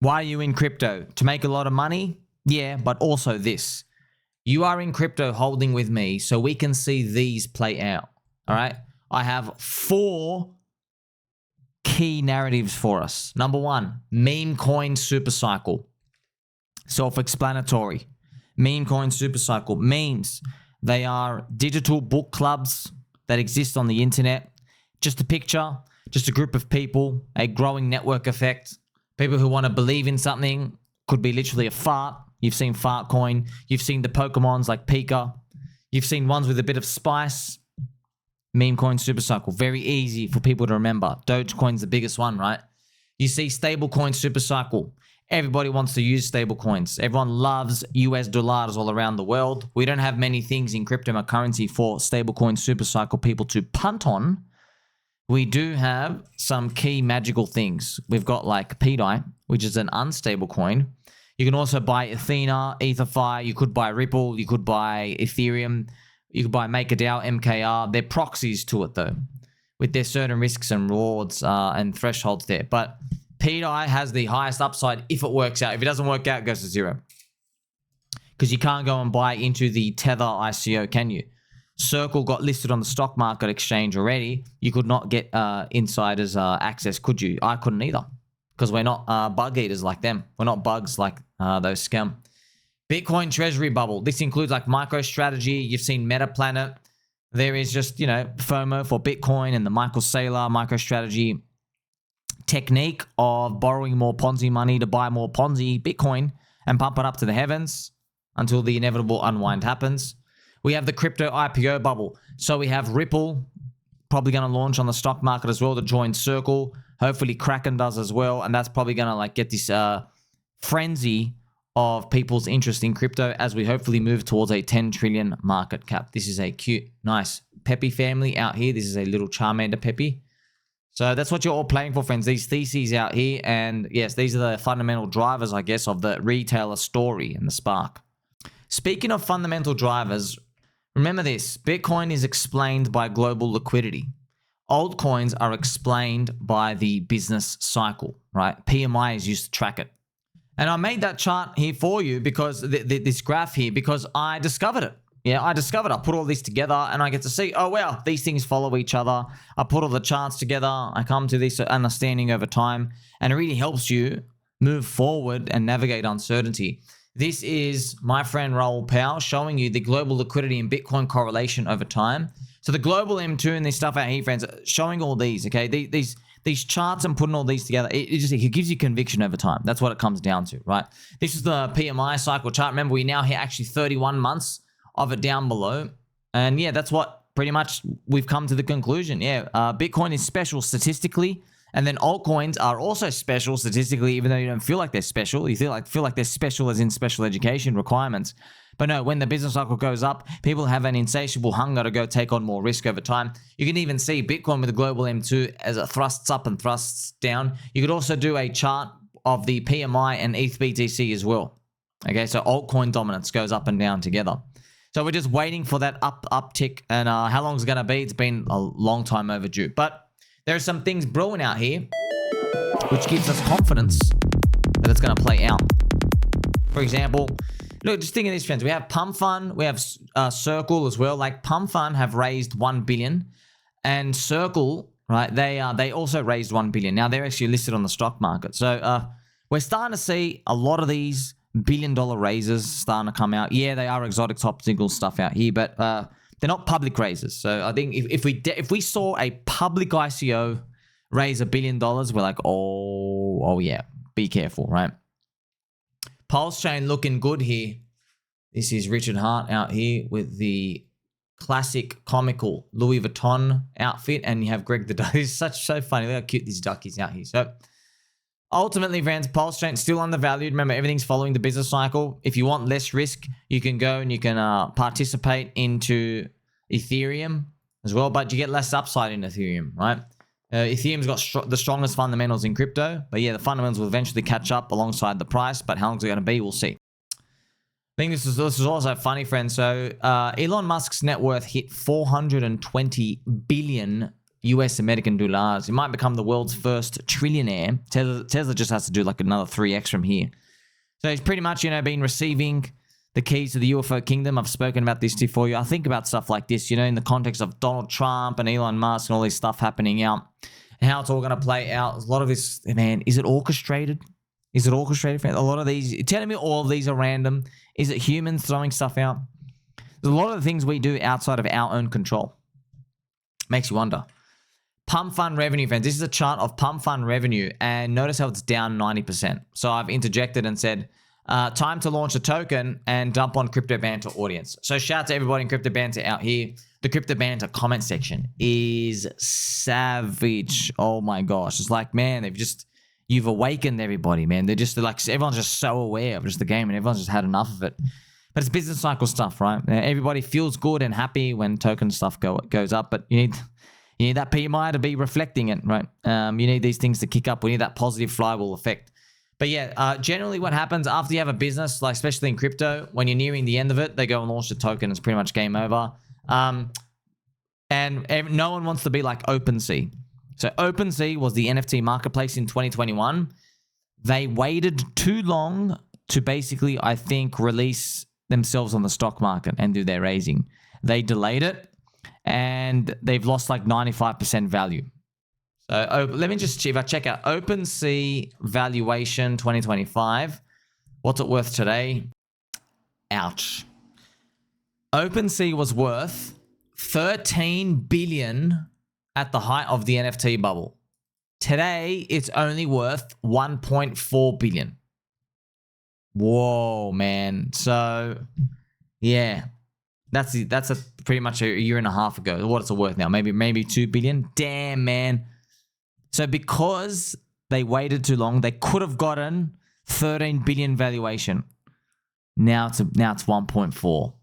Why are you in crypto? To make a lot of money? Yeah, but also this. You are in crypto holding with me so we can see these play out. All right? I have 4 key narratives for us. Number 1, MemeCoin SuperCycle. Self-explanatory. MemeCoin SuperCycle. Memes. They are digital book clubs that exist on the internet. Just a picture, just a group of people, a growing network effect. People who want to believe in something. Could be literally a fart. You've seen Fartcoin. You've seen the Pokemons like Pika. You've seen ones with a bit of spice. MemeCoin SuperCycle. Very easy for people to remember. Dogecoin's the biggest one, right? You see StableCoin SuperCycle. Everybody wants to use stablecoins. Everyone loves US dollars all around the world. We don't have many things in cryptocurrency for StableCoin SuperCycle people to punt on. We do have some key magical things. We've got like pDAI, which is an unstable coin. You can also buy Athena, EtherFi. You could buy Ripple. You could buy Ethereum. You could buy MakerDAO, MKR. They're proxies to it though, with their certain risks and rewards and thresholds there. But pDAI has the highest upside if it works out. If it doesn't work out, it goes to 0. Because you can't go and buy into the Tether ICO, can you? Circle got listed on the stock market exchange already. You could not get insiders access, could you? I couldn't either. Because we're not bug eaters like them. We're not bugs like those scam. Bitcoin Treasury Bubble. This includes like MicroStrategy. You've seen MetaPlanet. There is just, you know, FOMO for Bitcoin and the Michael Saylor MicroStrategy technique of borrowing more Ponzi money to buy more Ponzi Bitcoin and pump it up to the heavens until the inevitable unwind happens. We have the crypto IPO bubble. So we have Ripple probably going to launch on the stock market as well to join Circle. Hopefully Kraken does as well. And that's probably going to like get this frenzy of people's interest in crypto as we hopefully move towards a 10 trillion market cap. This is a cute, nice Peppy family out here. This is a little Charmander Peppy. So that's what you're all playing for, friends. These theses out here. And yes, these are the fundamental drivers, I guess, of the retailer story and the spark. Speaking of fundamental drivers, remember this. Bitcoin is explained by global liquidity. Altcoins are explained by the business cycle, right? PMI is used to track it. And I made that chart here for you because this graph here, because I discovered it. Yeah, I put all this together and I get to see, oh, wow, these things follow each other. I put all the charts together. I come to this understanding over time, and it really helps you move forward and navigate uncertainty. This is my friend Raoul Pal showing you the global liquidity and Bitcoin correlation over time. So the global M2 and this stuff out here, friends, showing all these, okay? These charts and putting all these together, it gives you conviction over time. That's what it comes down to, right? This is the PMI cycle chart. Remember, we now hit actually 31 months of it down below. And yeah, that's what pretty much we've come to the conclusion. Yeah, Bitcoin is special statistically. And then altcoins are also special statistically, even though you don't feel like they're special. You feel like they're special as in special education requirements. But no, when the business cycle goes up, people have an insatiable hunger to go take on more risk over time. You can even see Bitcoin with the global M2 as it thrusts up and thrusts down. You could also do a chart of the PMI and ETH BTC as well. Okay, so altcoin dominance goes up and down together. So we're just waiting for that uptick. And how long is it going to be? It's been a long time overdue. But there are some things brewing out here, which gives us confidence that it's going to play out. For example, look, just think of this, friends. We have PumpFun, we have Circle as well. Like PumpFun have raised 1 billion, and Circle, right? They also raised 1 billion. Now they're actually listed on the stock market. So we're starting to see a lot of these billion-dollar raises starting to come out. Yeah, they are exotic top single stuff out here, but they're not public raises. So I think if we saw a public ICO raise $1 billion, we're like, oh yeah, be careful, right? PulseChain looking good here. This is Richard Hart out here with the classic comical Louis Vuitton outfit, and you have Greg the Duck. It's so funny. Look how cute this duck is out here. So ultimately, friends, PulseChain still undervalued. Remember, everything's following the business cycle. If you want less risk, you can go and you can participate into Ethereum as well, but you get less upside in Ethereum, right? Ethereum's got the strongest fundamentals in crypto, but yeah, the fundamentals will eventually catch up alongside the price, but how long is it going to be? We'll see. I think this is also funny, friends. So Elon Musk's net worth hit $420 billion US American dollars. He might become the world's first trillionaire. Tesla just has to do like another 3x from here. So he's pretty much, been receiving the keys to the UFO kingdom. I've spoken about this before you. I think about stuff like this, in the context of Donald Trump and Elon Musk and all this stuff happening out and how it's all going to play out. A lot of this, man, is it orchestrated? Is it orchestrated? A lot of these, you're telling me all of these are random. Is it humans throwing stuff out? There's a lot of the things we do outside of our own control. Makes you wonder. PumpFun revenue, friends. This is a chart of PumpFun revenue, and notice how it's down 90%. So I've interjected and said, time to launch a token and dump on Crypto Banter audience. So shout out to everybody in Crypto Banter out here. The Crypto Banter comment section is savage. Oh my gosh. It's like, man, you've awakened everybody, man. They're just like, everyone's just so aware of just the game and everyone's just had enough of it. But it's business cycle stuff, right? Everybody feels good and happy when token stuff goes up, but you need that PMI to be reflecting it, right? You need these things to kick up. We need that positive flywheel effect. But yeah, generally what happens after you have a business, like especially in crypto, when you're nearing the end of it, they go and launch the token. It's pretty much game over. And no one wants to be like OpenSea. So OpenSea was the NFT marketplace in 2021. They waited too long to basically, I think, release themselves on the stock market and do their raising. They delayed it and they've lost like 95% value. So let me just see if I check out OpenSea valuation 2025. What's it worth today? Ouch. OpenSea was worth 13 billion at the height of the NFT bubble. Today, it's only worth 1.4 billion. Whoa, man. So, yeah. That's pretty much a year and a half ago. What it's worth now? Maybe 2 billion. Damn, man. So because they waited too long, they could have gotten 13 billion valuation. Now it's 1.4.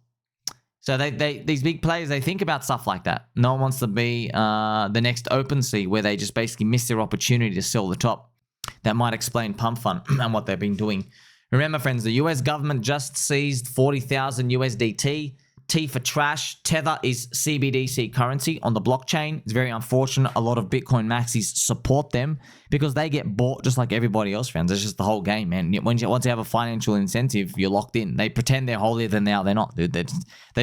So these big players, they think about stuff like that. No one wants to be the next OpenSea where they just basically miss their opportunity to sell the top. That might explain PumpFun and what they've been doing. Remember, friends, the US government just seized 40,000 USDT. T for trash. Tether is CBDC currency on the blockchain. It's very unfortunate. A lot of Bitcoin maxis support them because they get bought just like everybody else, friends. It's just the whole game, man. Once you have a financial incentive, you're locked in. They pretend they're holier than they're not, dude. They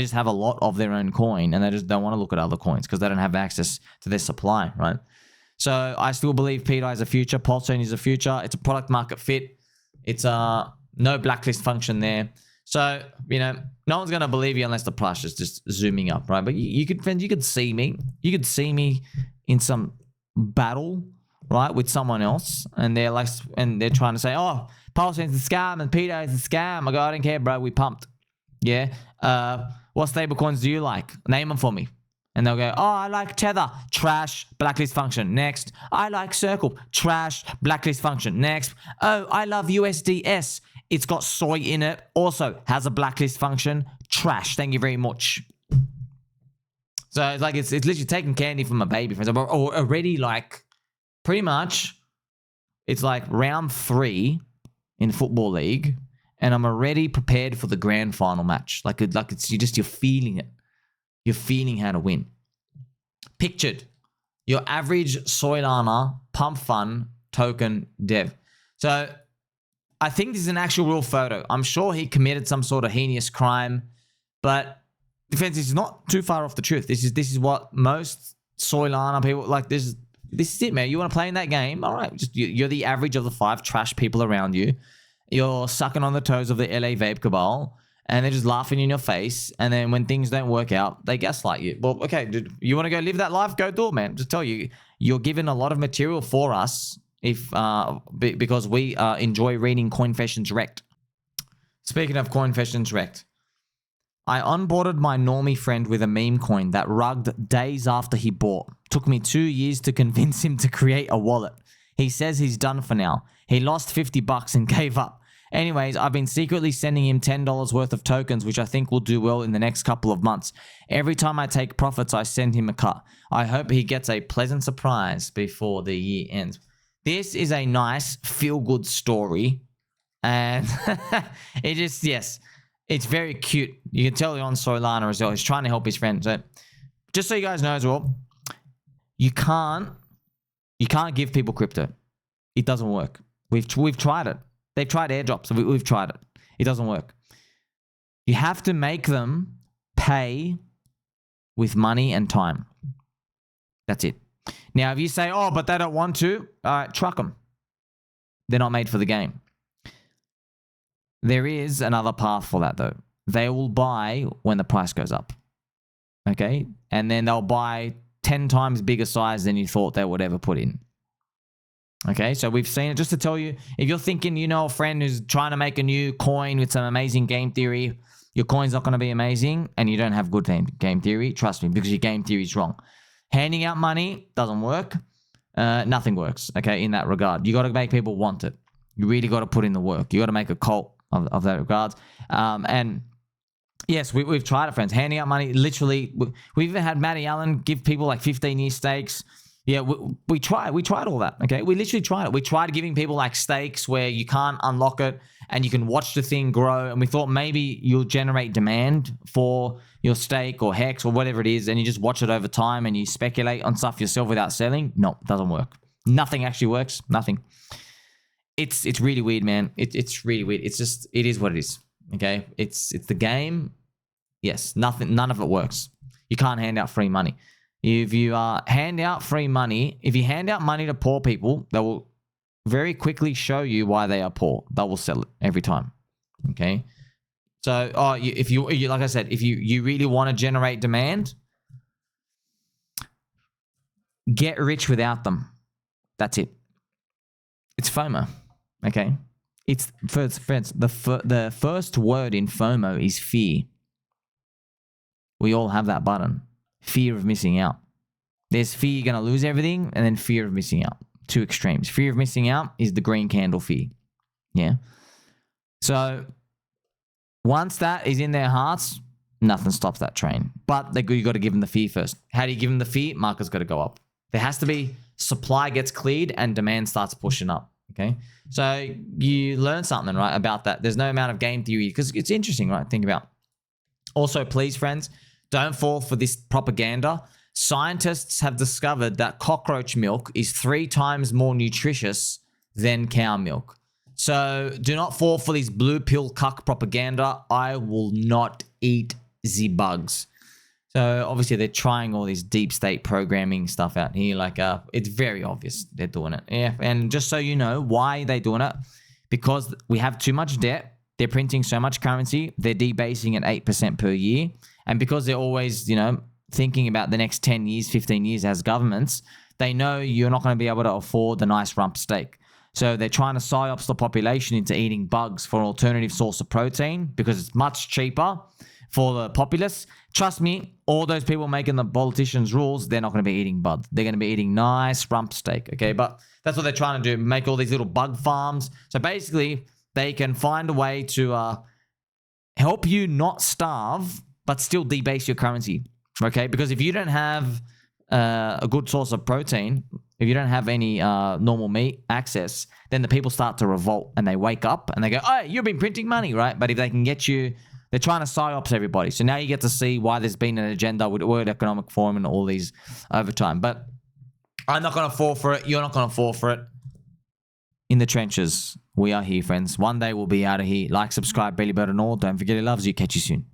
just have a lot of their own coin and they just don't want to look at other coins because they don't have access to their supply, right? So I still believe pDAI is a future. PulseChain is a future. It's a product market fit. It's no blacklist function there. So, no one's going to believe you unless the plush is just zooming up, right? But you could see me. You could see me in some battle, right, with someone else. And they're trying to say, oh, PulseChain's a scam and pDAI is a scam. I go, I don't care, bro. We pumped. Yeah. What stablecoins do you like? Name them for me. And they'll go, oh, I like Tether. Trash. Blacklist function. Next. I like Circle. Trash. Blacklist function. Next. Oh, I love USDS. It's got soy in it. Also has a blacklist function. Trash. Thank you very much. So it's like it's literally taking candy from a baby. Or already like pretty much it's like round 3 in Football League. And I'm already prepared for the grand final match. You're feeling it. You're feeling how to win. Pictured. Your average Soylana PumpFun token dev. So I think this is an actual real photo. I'm sure he committed some sort of heinous crime, but defense is not too far off the truth. This is what most Soylana people like. This is it, man. You want to play in that game? All right, you're the average of the 5 trash people around you. You're sucking on the toes of the LA vape cabal, and they're just laughing in your face. And then when things don't work out, they gaslight you. Well, okay, dude, you want to go live that life? Go do it, man. Just tell you, you're given a lot of material for us. Because we enjoy reading Coinfessions Rect. Speaking of Coinfessions Rect, I onboarded my normie friend with a meme coin that rugged days after he bought. Took me 2 years to convince him to create a wallet. He says he's done for now. He lost $50 and gave up. Anyways, I've been secretly sending him $10 worth of tokens, which I think will do well in the next couple of months. Every time I take profits, I send him a cut. I hope he gets a pleasant surprise before the year ends. This is a nice feel-good story, and it's very cute. You can tell you're on Soylana as well. He's trying to help his friend. So just so you guys know as well, You can't give people crypto. It doesn't work. We've tried it. They've tried airdrops. We've tried it. It doesn't work. You have to make them pay with money and time. That's it. Now, if you say, oh, but they don't want to, all right, truck them. They're not made for the game. There is another path for that, though. They will buy when the price goes up. Okay? And then they'll buy 10 times bigger size than you thought they would ever put in. Okay? So we've seen it. Just to tell you, if you're thinking you know a friend who's trying to make a new coin with some amazing game theory, your coin's not going to be amazing and you don't have good game theory, trust me, because your game theory is wrong. Handing out money doesn't work. Nothing works, okay, in that regard. You got to make people want it. You really got to put in the work. You got to make a cult of that regards. And yes, we've tried it, friends. Handing out money, literally. We've even had Matty Allen give people like 15-year stakes. Yeah, we tried all that, okay? We literally tried it. We tried giving people like stakes where you can't unlock it and you can watch the thing grow. And we thought maybe you'll generate demand for your stake or hex or whatever it is, and you just watch it over time and you speculate on stuff yourself without selling. No, it doesn't work. Nothing actually works. Nothing. It's really weird, man. It's really weird. It's just, it is what it is, okay? It's the game. Yes, none of it works. You can't hand out free money. If you hand out free money, if you hand out money to poor people, they will very quickly show you why they are poor. They will sell it every time. Okay. So, if you like I said, if you really want to generate demand, get rich without them. That's it. It's FOMO. Okay. It's friends. The first word in FOMO is fear. We all have that button. Fear of missing out. There's fear you're going to lose everything, and then fear of missing out. Two extremes. Fear of missing out is the green candle fear. Yeah. So once that is in their hearts, nothing stops that train. But you got to give them the fear first. How do you give them the fear? Market's got to go up. There has to be supply gets cleared and demand starts pushing up. Okay. So you learn something, right, about that. There's no amount of game theory because it's interesting, right? Think about. Also, please, friends, don't fall for this propaganda. Scientists have discovered that cockroach milk is 3 times more nutritious than cow milk. So do not fall for this blue pill cuck propaganda. I will not eat the bugs. So obviously they're trying all this deep state programming stuff out here. Like it's very obvious they're doing it. Yeah, and just so you know why they're doing it, because we have too much debt. They're printing so much currency. They're debasing at 8% per year. And because they're always, thinking about the next 10 years, 15 years as governments, they know you're not going to be able to afford the nice rump steak. So they're trying to PsyOps the population into eating bugs for an alternative source of protein because it's much cheaper for the populace. Trust me, all those people making the politicians' rules, they're not going to be eating bugs. They're going to be eating nice rump steak, okay? But that's what they're trying to do, make all these little bug farms. So basically, they can find a way to help you not starve, but still debase your currency, okay? Because if you don't have a good source of protein, if you don't have any normal meat access, then the people start to revolt and they wake up and they go, oh, you've been printing money, right? But if they can get you, they're trying to PsyOps everybody. So now you get to see why there's been an agenda with World Economic Forum and all these over time. But I'm not going to fall for it. You're not going to fall for it. In the trenches, we are here, friends. One day we'll be out of here. Like, subscribe, Belly Bird and all. Don't forget he loves you. Catch you soon.